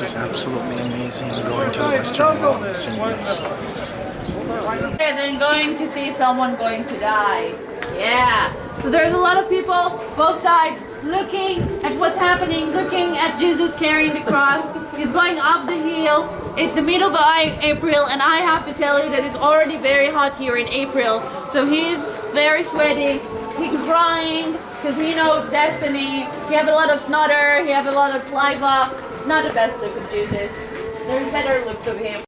This is absolutely amazing, going to the Western Wall and seeing this. And then going to see someone going to die. Yeah. So there's a lot of people, both sides, looking at what's happening, looking at Jesus carrying the cross. He's going up the hill. It's the middle of April, and I have to tell you that it's already very hot here in April. So he's very sweaty. He's crying because he knows destiny. He has a lot of snother. He has a lot of saliva. It's not the best look of Jesus. There's better looks of him.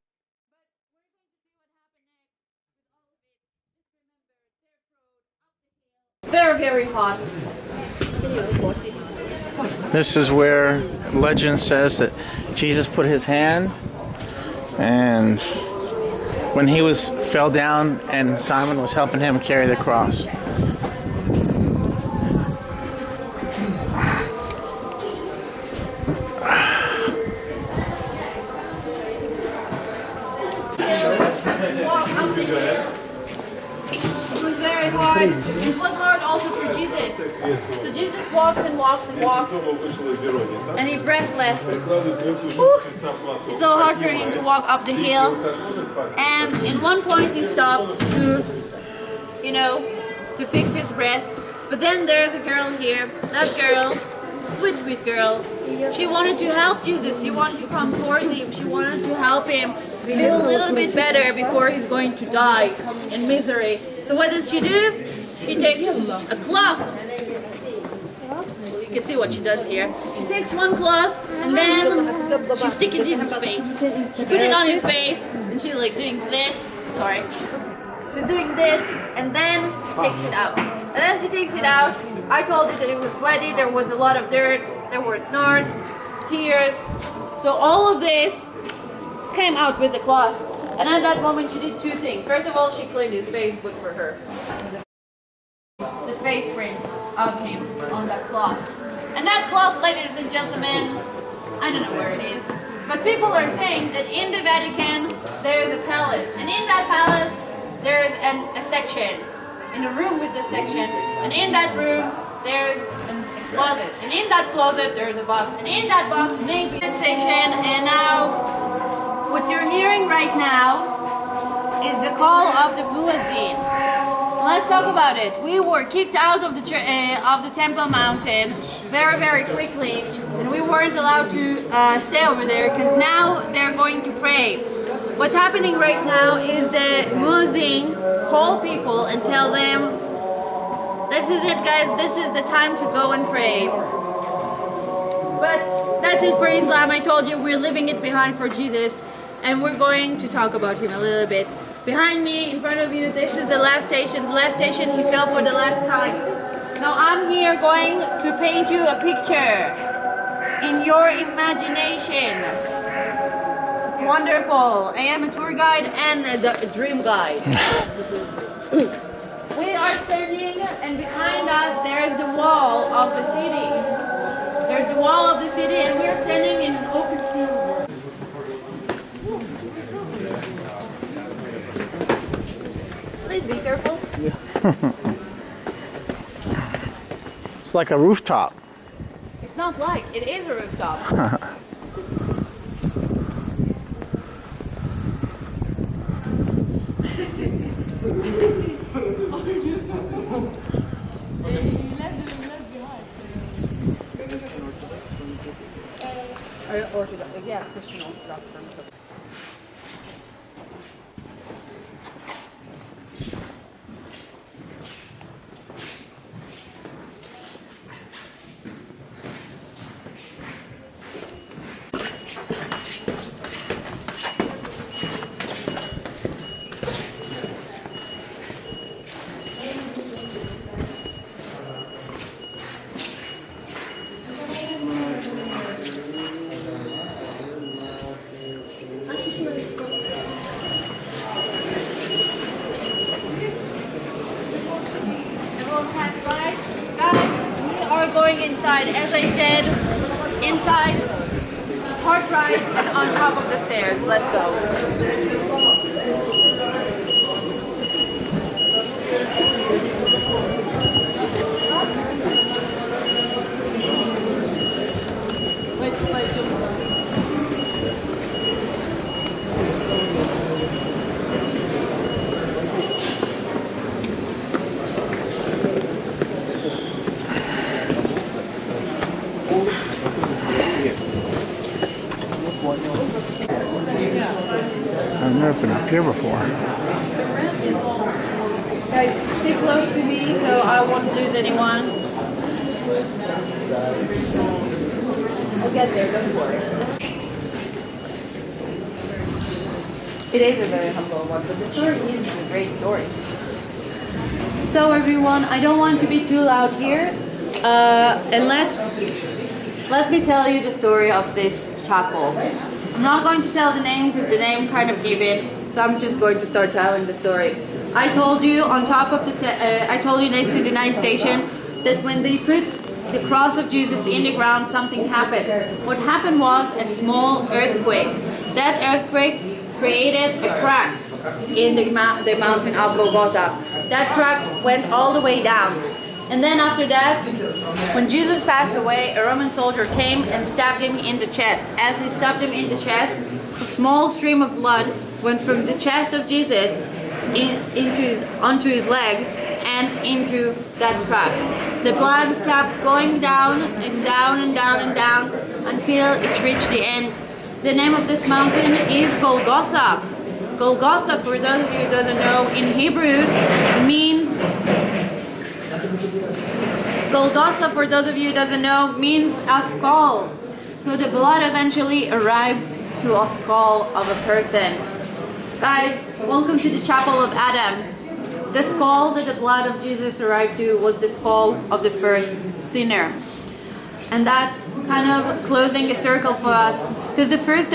Very, very hot. This is where legend says that Jesus put his hand, and when he fell down and Simon was helping him carry the cross. It was very hard. It was hard also for Jesus. So Jesus walks and walks and walks, and he breathless. It's so hard for him to walk up the hill. And in one point he stops to fix his breath. But then there's a girl here. That girl, sweet, sweet girl. She wanted to help Jesus. She wanted to come towards him. She wanted to help him feel a little bit better before he's going to die in misery. So what does she do? She takes a cloth. You can see what she does here. She takes one cloth and then she sticks it in his face. She put it on his face and she's like doing this. Sorry. She's doing this and then takes it out. And as she takes it out, I told you that it was sweaty, there was a lot of dirt, there were snort, tears. So all of this came out with the cloth. And at that moment she did two things. First of all, she cleaned his face, good for her. The face print of him on that cloth. And that cloth, ladies and gentlemen, I don't know where it is, but people are saying that in the Vatican there is a palace. And in that palace there is a section, in a room with the section. And in that room there's a closet. And in that closet there's a box. And in that box maybe a section. And now what you're hearing right now is the call of the muezzin. Let's talk about it. We were kicked out of the Temple Mountain very, very quickly, and we weren't allowed to stay over there because now they're going to pray. What's happening right now is the muezzin call people and tell them, "This is it, guys. This is the time to go and pray." But that's it for Islam. I told you we're leaving it behind for Jesus. And we're going to talk about him a little bit. Behind me, in front of you, this is the last station. The last station he fell for the last time. Now I'm here going to paint you a picture in your imagination. It's wonderful. I am a tour guide and a dream guide. We are standing, and behind us there is the wall of the city. There's the wall of the city, and we're standing in an open field. Please be careful. It's like a rooftop. It's not like, it is a rooftop. Orthodox, yeah, Christian Orthodox. Going inside, as I said, inside, hard ride and on top of the stairs. Let's go. Wait till I do. I've never been up here before. Guys, stay close to me so I won't lose anyone. I'll get there, don't worry. It is a very humble one, but the story is a great story. So everyone, I don't want to be too loud here, and let me tell you the story of this chapel. I'm not going to tell the name because the name kind of gave it, so I'm just going to start telling the story. I told you on top of I told you next to the night station that when they put the cross of Jesus in the ground, something happened. What happened was a small earthquake. That earthquake created a crack in the mountain of Golgotha. That crack went all the way down. And then after that, when Jesus passed away, a Roman soldier came and stabbed him in the chest. As he stabbed him in the chest, a small stream of blood went from the chest of Jesus onto his leg and into that crack. The blood kept going down and down and down and down until it reached the end. The name of this mountain is Golgotha. Golgotha, for those of you who doesn't know, in Hebrew means Golgotha, for those of you who doesn't know, means a skull. So the blood eventually arrived to a skull of a person. Guys, welcome to the Chapel of Adam. The skull that the blood of Jesus arrived to was the skull of the first sinner. And that's kind of closing a circle for us, because the first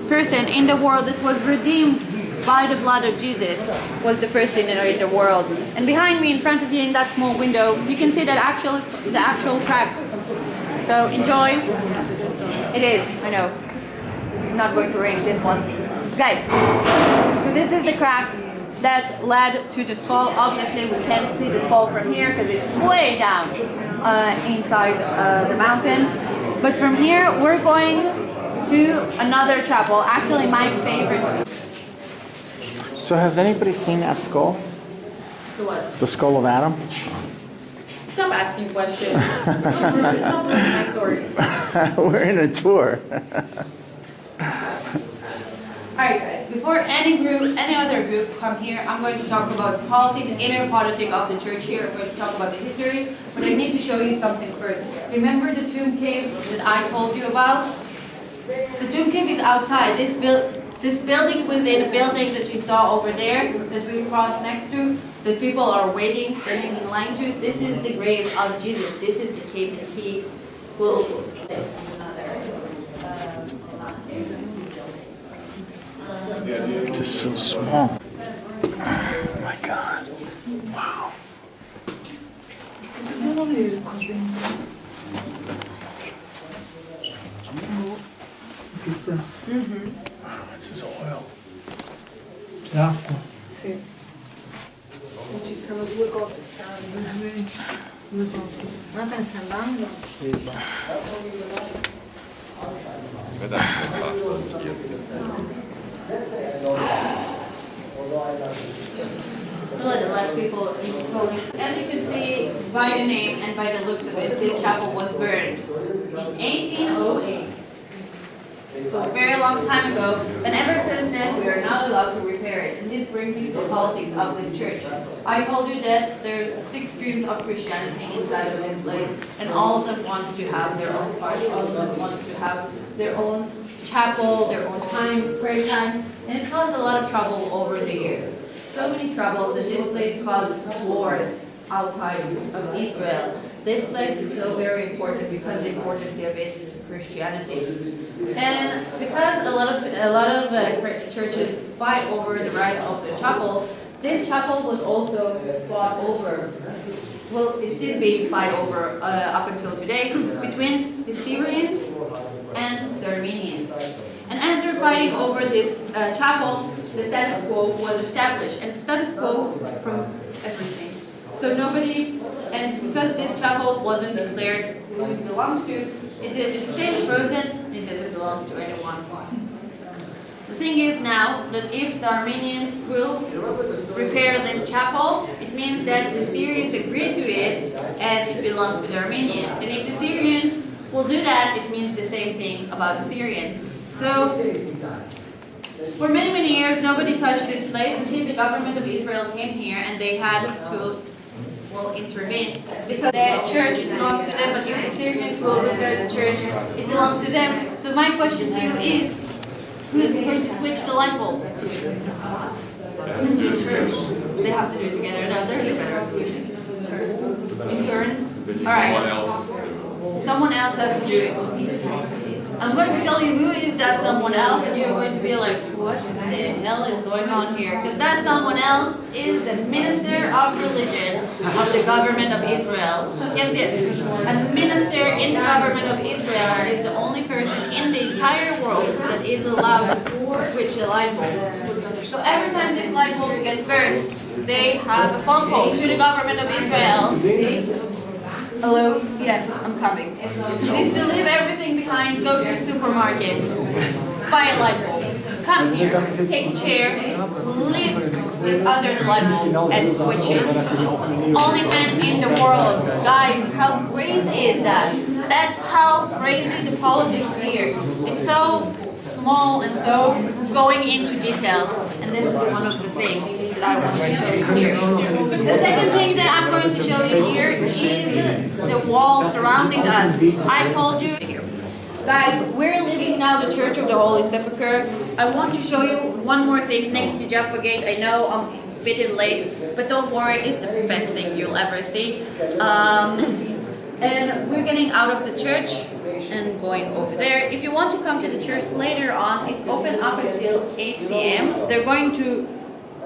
person in the world that was redeemed by the blood of Jesus was the first sinner in the world. And behind me, in front of you, in that small window, you can see the actual crack. So enjoy. It is, I know. I'm not going to ring this one. Guys, so this is the crack that led to the skull. Obviously, we can't see the skull from here because it's way down inside the mountain. But from here, we're going to another chapel. Actually, my favorite. So has anybody seen that skull? The what? The skull of Adam? Stop asking questions. Stop ruining my stories. We're in a tour. Alright guys, before any other group come here, I'm going to talk about politics, inner politics of the church here. I'm going to talk about the history, but I need to show you something first. Remember the tomb cave that I told you about? The tomb cave is outside. This building within a building that you saw over there, that we crossed next to, that people are waiting, standing in line to, this is the grave of Jesus. This is the cave that he will live. It's just so small. Oh my God. Wow. Wow, this is oil. L'acqua. Sì. Ci sono due cose strane. Due cose. Ma te ne stai andando? Sì, Let a lot of people going. As you can see by the name and by the looks of it, this chapel was burned in 1808. So a very long time ago, and ever since then we are not allowed to repair it. And this brings me to the politics of this church. I told you that there's 6 streams of Christianity inside of this place, and all of them want to have their own party, all of them want to have their own chapel, their own time, prayer time, and it caused a lot of trouble over the years. So many trouble that this place caused wars outside of Israel. This place is so very important because the importance of it is Christianity. And because a lot of churches fight over the right of the chapel, this chapel was also fought over. Well, it's still being fought over up until today between the Syrians and the Armenians. And as they're fighting over this chapel, the status quo was established, and status quo from everything. So nobody, and because this chapel wasn't declared who it belongs to, it stays frozen. It doesn't belong to anyone. The thing is now that if the Armenians will repair this chapel, it means that the Syrians agreed to it and it belongs to the Armenians. And if the Syrians will do that, it means the same thing about the Syrians. So, for many, many years, nobody touched this place until the government of Israel came here and they had to, well, intervene. Because the church belongs to them, but if the Syrians will repair the church, it belongs to them. So my question to you is, who is going to switch the light bulb? The church. They have to do it together. No, there's a better solution. In turns? Alright. Someone else has to do it. I'm going to tell you who is that someone else, and you're going to be like, what the hell is going on here? Because that someone else is the minister of religion of the government of Israel. Yes, yes. A minister in the government of Israel is the only person in the entire world that is allowed to switch the light bulb. So every time this light bulb gets burned, they have a phone call to the government of Israel. Hello? Yes, I'm coming. You need to leave everything behind, go to the supermarket, buy a light bulb, come here, take a chair, live under the light bulb and switch it. Only man in the world. Guys, how crazy is that? That's how crazy the politics here. It's so small and so going into details. And this is one of the things that I want to show you here. The second thing that I'm going to show you here is the wall surrounding us. I told you, guys, we're leaving now the Church of the Holy Sepulchre. I want to show you one more thing next to Jaffa Gate. I know I'm a bit late, but don't worry, it's the best thing you'll ever see. And we're getting out of the church and going over there. If you want to come to the church later on, it's open up until 8 p.m. They're going to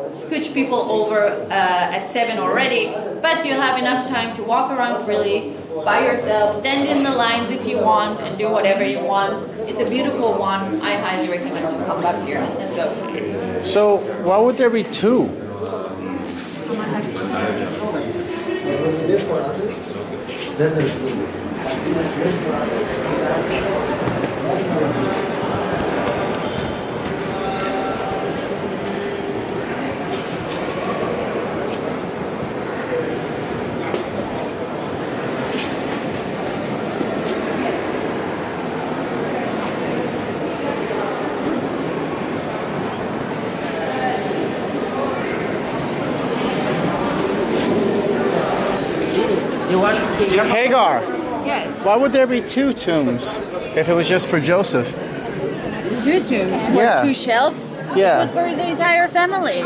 scooch people over at 7 already, but you'll have enough time to walk around freely by yourself, stand in the lines if you want, and do whatever you want. It's a beautiful one. I highly recommend to come back here. Let's go. So, why would there be two? Then there's Hagar, Yes. why would there be two tombs if it was just for Joseph? Two tombs. Yeah. Two shelves. Yeah. It was for the entire family.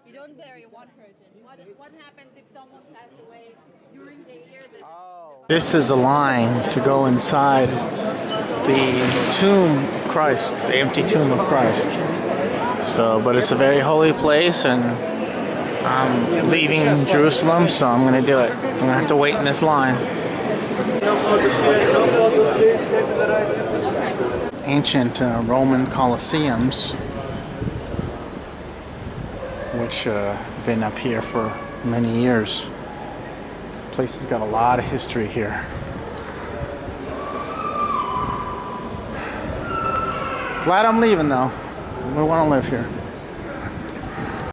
You don't bury one person. What happens if someone passed away during the year that... This is the line to go inside the tomb of Christ, the empty tomb of Christ. So, but it's a very holy place, and I'm leaving Jerusalem, so I'm going to do it. I'm going to have to wait in this line. Ancient Roman Colosseums, which have been up here for many years. Place has got a lot of history here. Glad I'm leaving though. We want to live here.